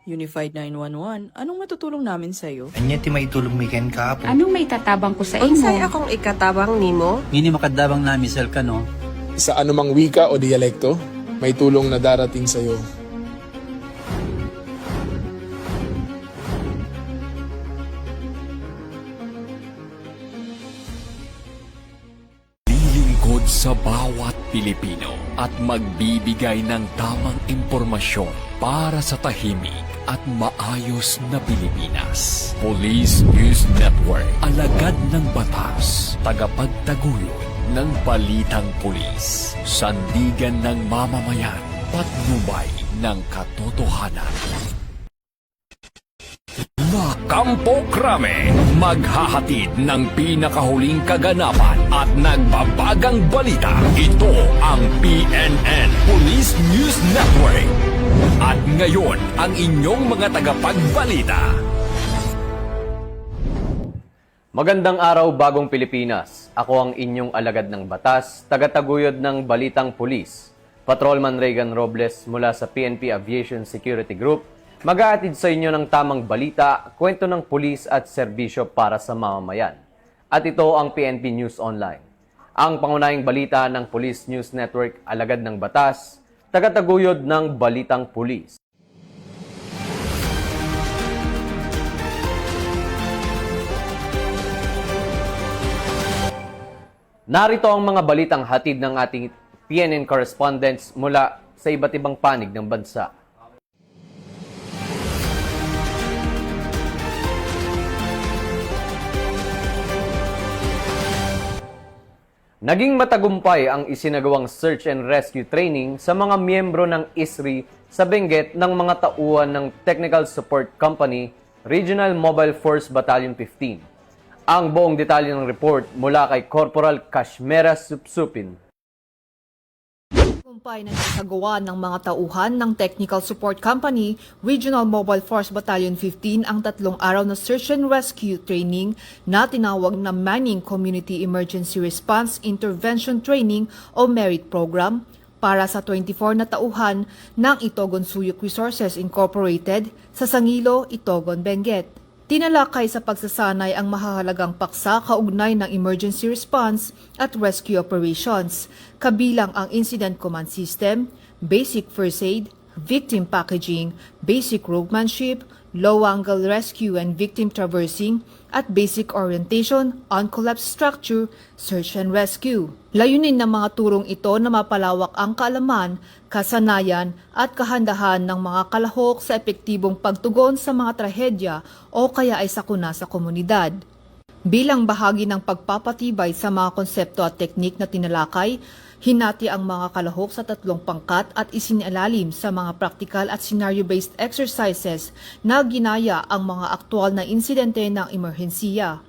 Unified 911, anong matutulong namin sa'yo? Anya ti maitulong mi ken kapo. Anong may tatabang ko sa Unsay imo? akong ikatabang nimo? Ngini makadabang namisal ka no. Sa anumang wika o dialekto, may tulong na darating sa iyo. Lilingkod sa bawat Pilipino at magbibigay ng tamang impormasyon para sa tahimik at maayos na Pilipinas. Police News Network, alagad ng batas, tagapagtaguyod ng balitang pulis, sandigan ng mamamayan, patnubay ng katotohanan. Kampo Krame, maghahatid ng pinakahuling kaganapan at nagbabagang balita. Ito ang PNN Police News Network. At ngayon, ang inyong mga tagapagbalita. Magandang araw, Bagong Pilipinas. Ako ang inyong alagad ng batas, tagataguyod ng Balitang Pulis, Patrolman Regan Robles mula sa PNP Aviation Security Group. Mag-aatid sa inyo ng tamang balita, kwento ng pulis at serbisyo para sa mamamayan. At ito ang PNP News Online. Ang pangunahing balita ng Police News Network, alagad ng batas, tagataguyod ng Balitang Pulis. Narito ang mga balitang hatid ng ating PNN correspondents mula sa iba't ibang panig ng bansa. Naging matagumpay ang isinagawang search and rescue training sa mga miyembro ng ISRI sa Benguet ng mga tauhan ng Technical Support Company, Regional Mobile Force Battalion 15. Ang buong detalye ng report mula kay Corporal Kashmera Supsupin. Tagumpay na nakagawa ng mga tauhan ng Technical Support Company, Regional Mobile Force Battalion 15 ang 3 araw na search and rescue training na tinawag na Manning Community Emergency Response Intervention Training o MERIT program para sa 24 na tauhan ng Itogon Suyok Resources Incorporated sa Sangilo, Itogon, Benguet. Tinalakay sa pagsasanay ang mahahalagang paksa kaugnay ng emergency response at rescue operations, kabilang ang Incident Command System, Basic First Aid, Victim Packaging, Basic Ropemanship, Low-Angle Rescue and Victim Traversing, at Basic Orientation on Collapsed Structure, Search and Rescue. Layunin ng mga turong ito na mapalawak ang kaalaman, kasanayan at kahandahan ng mga kalahok sa epektibong pagtugon sa mga trahedya o kaya ay sakuna sa komunidad. Bilang bahagi ng pagpapatibay sa mga konsepto at teknik na tinalakay, hinati ang mga kalahok sa 3 pangkat at isinilalim sa mga practical at scenario-based exercises na ginaya ang mga aktwal na insidente ng emerhensiya.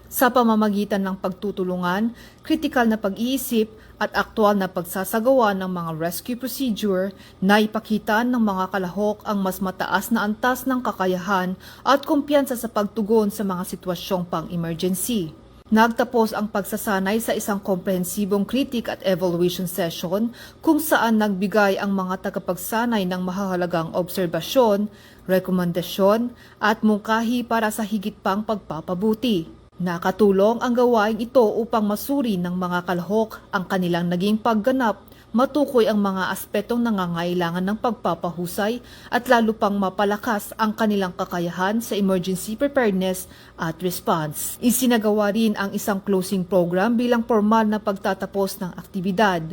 Sa pamamagitan ng pagtutulungan, kritikal na pag-iisip at aktwal na pagsasagawa ng mga rescue procedure, naipakita ng mga kalahok ang mas mataas na antas ng kakayahan at kumpiyansa sa pagtugon sa mga sitwasyong pang-emergency. Nagtapos ang pagsasanay sa isang komprehensibong critic at evaluation session kung saan nagbigay ang mga tagapagsanay ng mahahalagang obserbasyon, rekomendasyon at mungkahi para sa higit pang pagpapabuti. Nakatulong ang gawaing ito upang masuri ng mga kalahok ang kanilang naging pagganap, matukoy ang mga aspetong nangangailangan ng pagpapahusay at lalo pang mapalakas ang kanilang kakayahan sa emergency preparedness at response. Isinagawa rin ang isang closing program bilang formal na pagtatapos ng aktibidad.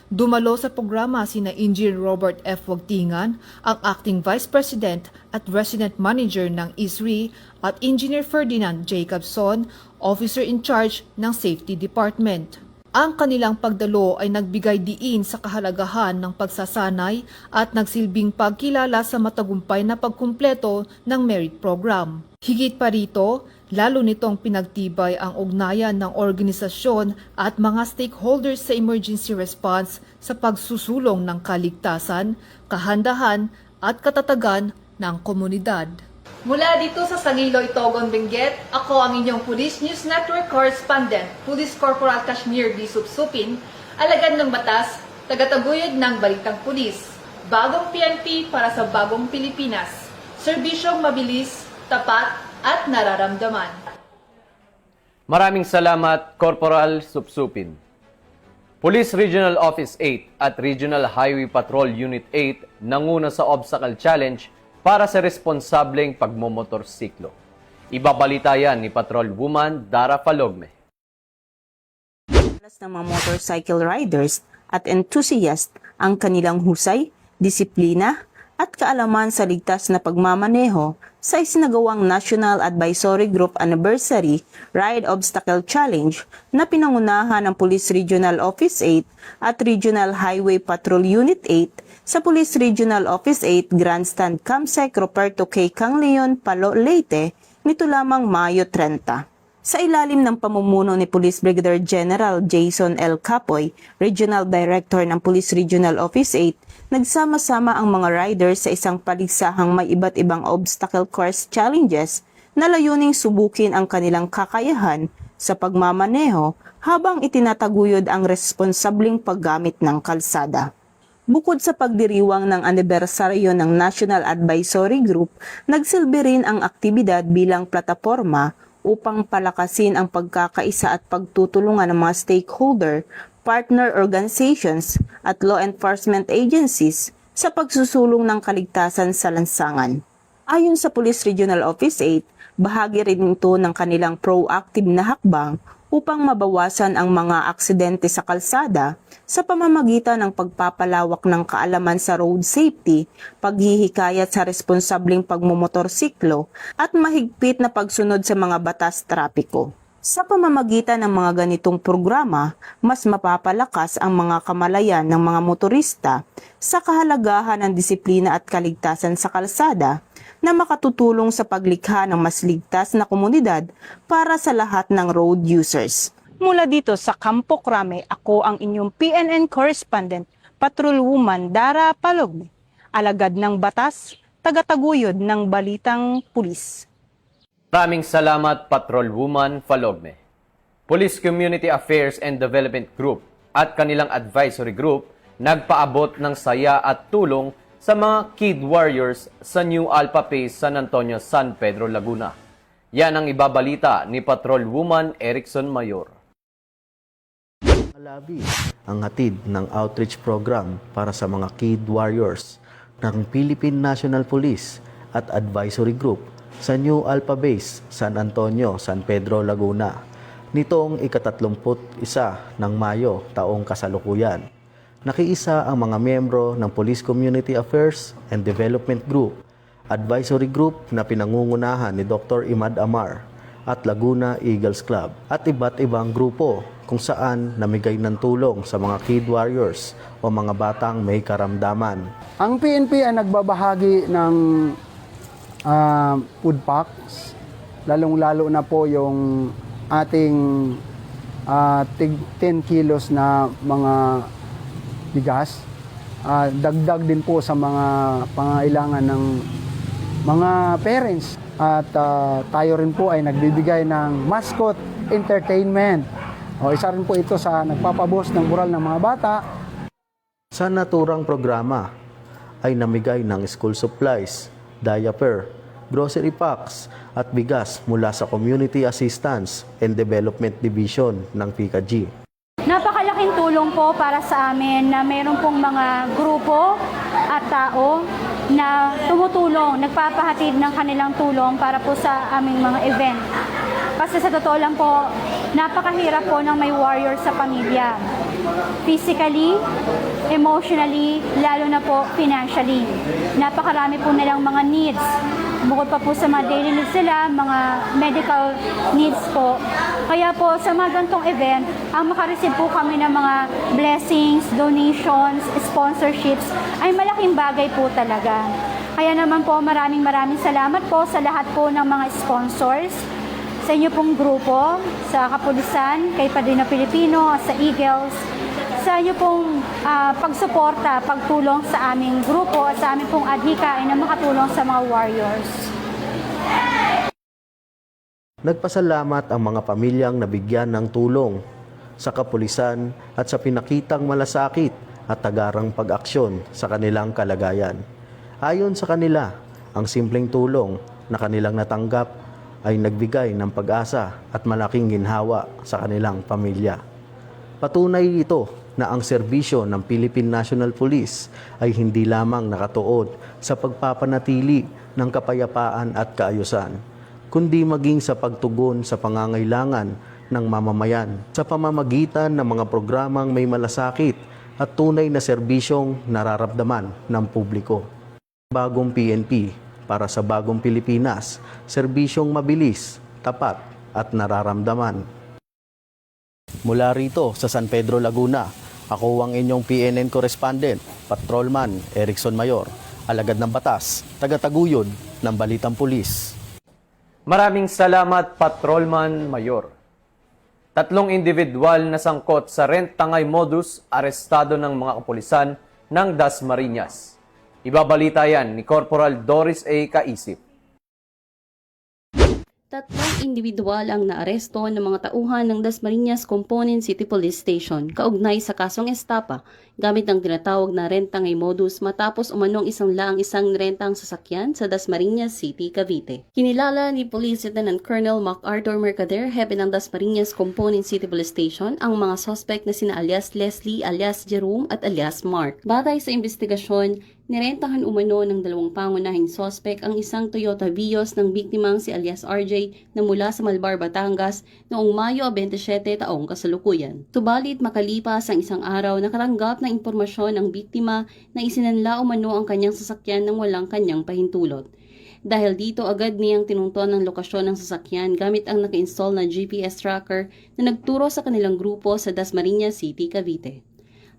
Dumalo sa programa sina Engineer Robert F. Wagtingan, ang Acting Vice President at Resident Manager ng ISRI, at Engineer Ferdinand Jacobson, Officer in Charge ng Safety Department. Ang kanilang pagdalo ay nagbigay diin sa kahalagahan ng pagsasanay at nagsilbing pagkilala sa matagumpay na pagkumpleto ng MERIT program. Higit pa rito, lalo nitong pinagtibay ang ugnayan ng organisasyon at mga stakeholders sa emergency response sa pagsusulong ng kaligtasan, kahandahan at katatagan ng komunidad. Mula dito sa Sangilo, Itogon, Benguet, ako ang inyong Police News Network Correspondent, Police Corporal Kashmir B. Supsupin, alagad ng batas, tagataguyod ng Balitang Pulis. Bagong PNP para sa bagong Pilipinas. Serbisyong mabilis, tapat at nararamdaman. Maraming salamat, Corporal Supsupin. Police Regional Office 8 at Regional Highway Patrol Unit 8 nanguna sa Obstacle Challenge para sa responsableng pagmomotorsiklo. Ibabalita yan ni Patrol Woman Dara Falogme. Ng mga motorcycle riders at enthusiast ang kanilang husay, disiplina at kaalaman sa ligtas na pagmamaneho sa isinagawang National Advisory Group Anniversary Ride Obstacle Challenge na pinangunahan ng Police Regional Office 8 at Regional Highway Patrol Unit 8 sa Police Regional Office 8 Grandstand Campsite Roberto K. Cangleon, Palo, Leyte nito lamang Mayo 30. Sa ilalim ng pamumuno ni Police Brigadier General Jason L. Capoy, Regional Director ng Police Regional Office 8, nagsama-sama ang mga riders sa isang paligsahang may iba't ibang obstacle course challenges na layuning subukin ang kanilang kakayahan sa pagmamaneho habang itinataguyod ang responsabling paggamit ng kalsada. Bukod sa pagdiriwang ng anibersaryo ng National Advisory Group, nagsilbi rin ang aktibidad bilang plataporma upang palakasin ang pagkakaisa at pagtutulungan ng mga stakeholder, partner organizations at law enforcement agencies sa pagsusulong ng kaligtasan sa lansangan. Ayon sa Police Regional Office 8, bahagi rin ito ng kanilang proactive na hakbang upang mabawasan ang mga aksidente sa kalsada sa pamamagitan ng pagpapalawak ng kaalaman sa road safety, paghihikayat sa responsableng pagmomotorsiklo at mahigpit na pagsunod sa mga batas trapiko. Sa pamamagitan ng mga ganitong programa, mas mapapalakas ang mga kamalayan ng mga motorista sa kahalagahan ng disiplina at kaligtasan sa kalsada na makatutulong sa paglikha ng mas ligtas na komunidad para sa lahat ng road users. Mula dito sa Campo Crame, ako ang inyong PNN correspondent, Patrol Woman Dara Falogme, alagad ng batas, tagataguyod ng balitang pulis. Maraming salamat, Patrol Woman Falogme. Police Community Affairs and Development Group at kanilang advisory group nagpaabot ng saya at tulong sa mga Kid Warriors sa New Alpha Base San Antonio, San Pedro, Laguna. Yan ang ibabalita ni Patrol Woman Erickson Mayor. Malabi ang hatid ng outreach program para sa mga Kid Warriors ng Philippine National Police at Advisory Group sa New Alpha Base San Antonio, San Pedro, Laguna nitong ika-31 ng Mayo taong kasalukuyan. Nakiisa ang mga miyembro ng Police Community Affairs and Development Group, Advisory Group na pinangungunahan ni Dr. Imad Amar at Laguna Eagles Club at iba't ibang grupo kung saan namigay ng tulong sa mga Kid Warriors o mga batang may karamdaman. Ang PNP ay nagbabahagi ng food packs, lalong-lalo na po yung ating 10 kilos na mga bigas. Dagdag din po sa mga pangailangan ng mga parents. At tayo rin po ay nagbibigay ng mascot entertainment. Isa rin po ito sa nagpapabos ng moral ng mga bata. Sa naturang programa ay namigay ng school supplies, diaper, grocery packs at bigas mula sa Community Assistance and Development Division ng PICAG. Napakalaking tulong po para sa amin na mayroon pong mga grupo at tao na tumutulong, nagpapahatid ng kanilang tulong para po sa aming mga event. Kasi sa totoo lang po, napakahirap po ng may warrior sa pamilya. Physically, emotionally, lalo na po financially. Napakarami po nilang mga needs. Bukod pa po sa mga daily needs nila, mga medical needs po. Kaya po sa mga ganitong event, ang makareceive po kami ng mga blessings, donations, sponsorships, ay malaking bagay po talaga. Kaya naman po maraming salamat po sa lahat po ng mga sponsors, sa inyo pong grupo, sa Kapulisan, kay Padrino Pilipino, sa Eagles, sa inyo pong pagsuporta, pagtulong sa aming grupo at sa aming pong adhikain na makatulong sa mga warriors. Nagpasalamat ang mga pamilyang nabigyan ng tulong sa kapulisan at sa pinakitang malasakit at tagarang pag-aksyon sa kanilang kalagayan. Ayon sa kanila, Ang simpleng tulong na kanilang natanggap ay nagbigay ng pag-asa at malaking ginhawa sa kanilang pamilya. Patunay ito na ang serbisyo ng Philippine National Police ay hindi lamang nakatuon sa pagpapanatili ng kapayapaan at kaayusan, kundi maging sa pagtugon sa pangangailangan ng mamamayan sa pamamagitan ng mga programang may malasakit at tunay na serbisyong nararamdaman ng publiko. Bagong PNP para sa bagong Pilipinas, serbisyong mabilis, tapat at nararamdaman. Mula rito sa San Pedro, Laguna, ako ang inyong PNN correspondent, Patrolman Erickson Mayor, alagad ng batas, tagataguyod ng Balitang Pulis. Maraming salamat, Patrolman Mayor. 3 individual na sangkot sa rent-tangay modus arestado ng mga kapulisan ng Dasmariñas. Ibabalita yan ni Corporal Doris A. Kaisip. 3 individual ang naaresto ng mga tauhan ng Dasmariñas Component City Police Station kaugnay sa kasong estapa gamit ang tinatawag na rentangay modus matapos umanong isang rentang sasakyan sa Dasmariñas City, Cavite. Kinilala ni Police Lieutenant Colonel MacArthur Mercader, hepe ng Dasmariñas Component City Police Station, ang mga suspect na sina alias Leslie, alias Jerome at alias Mark. Batay sa investigasyon, nirentahan umano ng 2 pangunahing sospek ang isang Toyota Vios ng biktimang si alias RJ na mula sa Malbar, Batangas noong Mayo 27 taong kasalukuyan. Subalit makalipas ang isang araw nakatanggap ng impormasyon ang biktima na isinanla umano ang kanyang sasakyan nang walang kanyang pahintulot. Dahil dito agad niyang tinungton ang lokasyon ng sasakyan gamit ang naka-install na GPS tracker na nagturo sa kanilang grupo sa Dasmariñas City, Cavite.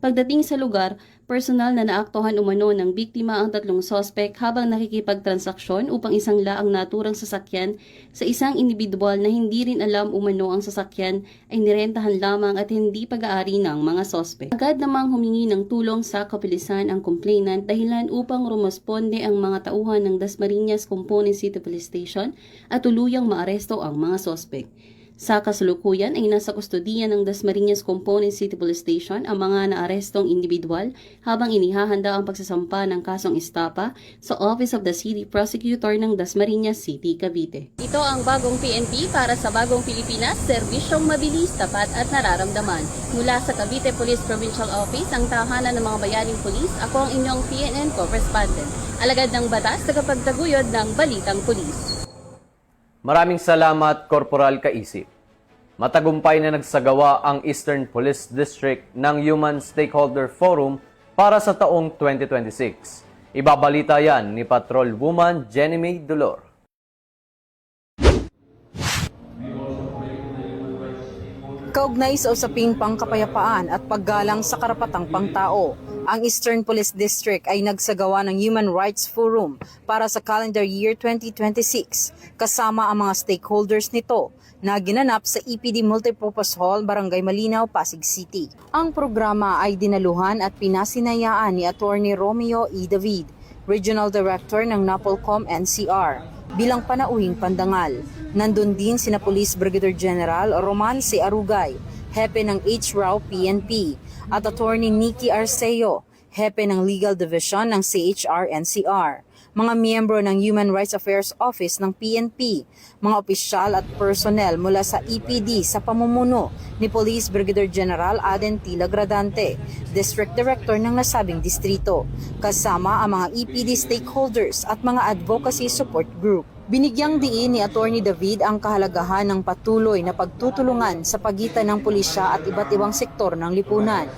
Pagdating sa lugar, personal na naaktuhan umano ng biktima ang 3 sospek habang nakikipagtransaksyon upang isangla ang naturang sasakyan sa isang individual na hindi rin alam umano ang sasakyan ay nirentahan lamang at hindi pag-aari ng mga sospek. Agad namang humingi ng tulong sa kapulisan ang complainant dahilan upang rumusponde ang mga tauhan ng Dasmariñas Component City Police Station at tuluyang maaresto ang mga sospek. Sa kasalukuyan ay nasa kustodiya ng Dasmariñas Component City Police Station ang mga naarestong individual habang inihahanda ang pagsasampa ng kasong estapa sa Office of the City Prosecutor ng Dasmariñas City, Cavite. Ito ang bagong PNP para sa bagong Pilipinas, serbisyong mabilis, tapat at nararamdaman. Mula sa Cavite Police Provincial Office, ang tahanan ng mga bayaning pulis, ako ang inyong PNN correspondent. Alagad ng batas, tagapagtaguyod ng Balitang Pulis. Maraming salamat, Corporal Kaisip. Matagumpay na nagsagawa ang Eastern Police District ng Human Stakeholder Forum para sa taong 2026. Ibabalita yan ni Patrolwoman Jenny May Dolor. Kaugnay sa usaping pangkapayapaan at paggalang sa karapatang pangtao, ang Eastern Police District ay nagsagawa ng Human Rights Forum para sa calendar year 2026 kasama ang mga stakeholders nito na ginanap sa EPD Multipurpose Hall, Barangay Malinaw, Pasig City. Ang programa ay dinaluhan at pinasinayaan ni Attorney Romeo E. David, Regional Director ng NAPOLCOM NCR, bilang panauhing pandangal. Nandun din sina Police Brigadier General Roman C. Arugay, hepe ng HRAW PNP, at Attorney Nikki Arceo, hepe ng Legal Division ng CHR-NCR, mga miyembro ng Human Rights Affairs Office ng PNP, mga opisyal at personnel mula sa EPD sa pamumuno ni Police Brigadier General Aden Tila Gradante, District Director ng nasabing distrito, kasama ang mga EPD stakeholders at mga advocacy support group. Binigyang diin ni Attorney David ang kahalagahan ng patuloy na pagtutulungan sa pagitan ng pulisya at iba't ibang sektor ng lipunan.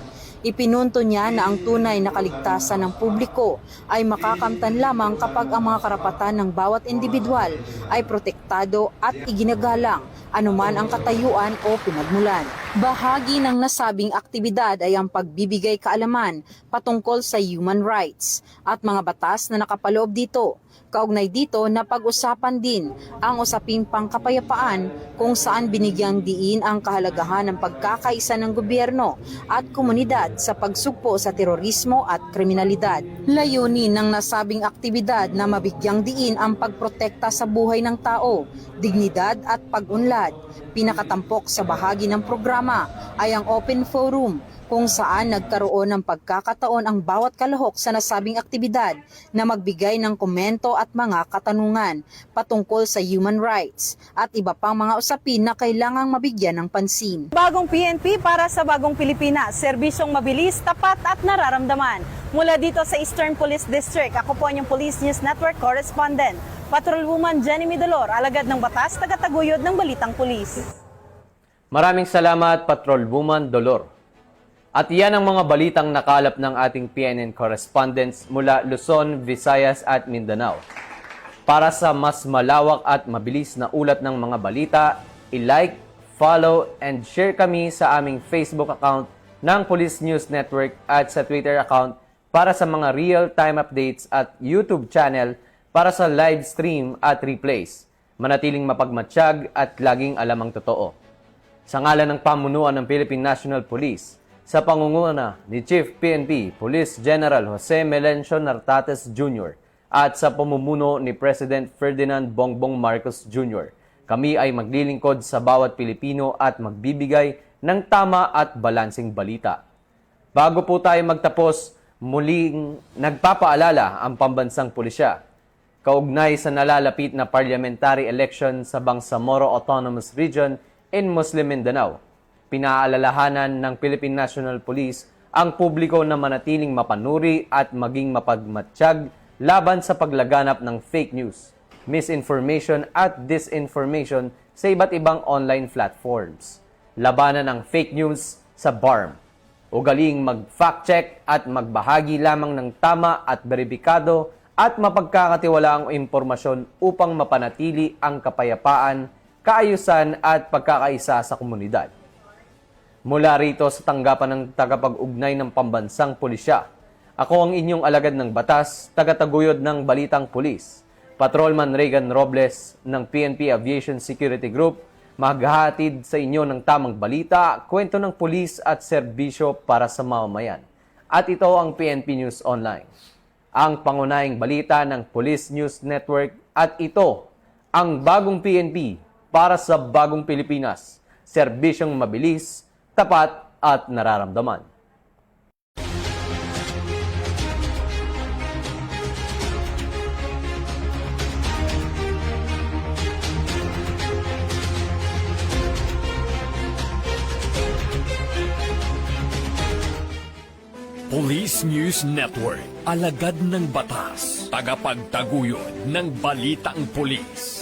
Ipinunto niya na ang tunay na kaligtasan ng publiko ay makakamtan lamang kapag ang mga karapatan ng bawat individual ay protektado at iginagalang anuman ang katayuan o pinagmulan. Bahagi ng nasabing aktibidad ay ang pagbibigay kaalaman patungkol sa human rights at mga batas na nakapaloob dito. Kaugnay dito na pag-usapan din ang usaping pangkapayapaan kung saan binigyang diin ang kahalagahan ng pagkakaisa ng gobyerno at komunidad sa pagsugpo sa terorismo at kriminalidad. Layunin ng nasabing aktibidad na mabigyang diin ang pagprotekta sa buhay ng tao, dignidad at pag-unlad. Pinakatampok sa bahagi ng programa ay ang open forum kung saan nagkaroon ng pagkakataon ang bawat kalahok sa nasabing aktibidad na magbigay ng komento at mga katanungan patungkol sa human rights at iba pang mga usapin na kailangang mabigyan ng pansin. Bagong PNP para sa bagong Pilipinas, serbisyong mabilis, tapat at nararamdaman. Mula dito sa Eastern Police District, ako po ang inyong Police News Network Correspondent, Patrolwoman Jenny Midolor, alagad ng batas, tagataguyod ng Balitang Pulis. Maraming salamat, Patrolwoman Dolor. At yan ang mga balitang nakalap ng ating PNN correspondents mula Luzon, Visayas at Mindanao. Para sa mas malawak at mabilis na ulat ng mga balita, i-like, follow, and share kami sa aming Facebook account ng Police News Network at sa Twitter account para sa mga real-time updates at YouTube channel para sa live stream at replays. Manatiling mapagmatsyag at laging alam ang totoo. Sa ngalan ng pamunuan ng Philippine National Police, sa pangunguna ni Chief PNP Police General Jose Melencio Nartates Jr. at sa pamumuno ni President Ferdinand Bongbong Marcos Jr., kami ay maglilingkod sa bawat Pilipino at magbibigay ng tama at balansing balita. Bago po tayo magtapos, muling nagpapaalala ang pambansang pulisya. Kaugnay sa nalalapit na parliamentary election sa Bangsamoro Autonomous Region in Muslim Mindanao, pinaalalahanan ng Philippine National Police ang publiko na manatiling mapanuri at maging mapagmatsyag laban sa paglaganap ng fake news, misinformation at disinformation sa iba't ibang online platforms. Labanan ng fake news sa BARM. Ugaling mag-fact check at magbahagi lamang ng tama at beripikado at mapagkakatiwalaang impormasyon upang mapanatili ang kapayapaan, kaayusan at pagkakaisa sa komunidad. Mula rito sa tanggapan ng tagapag-ugnay ng pambansang pulisya, ako ang inyong alagad ng batas, tagataguyod ng Balitang Pulis, Patrolman Regan Robles ng PNP Aviation Security Group, maghahatid sa inyo ng tamang balita, kwento ng pulis at serbisyo para sa mamamayan. At ito ang PNP News Online, ang pangunahing balita ng Police News Network, at ito ang bagong PNP para sa bagong Pilipinas, serbisyong mabilis, tapat at nararamdaman. Police News Network, alagad ng batas, tagapagtaguyod ng Balitang Pulis.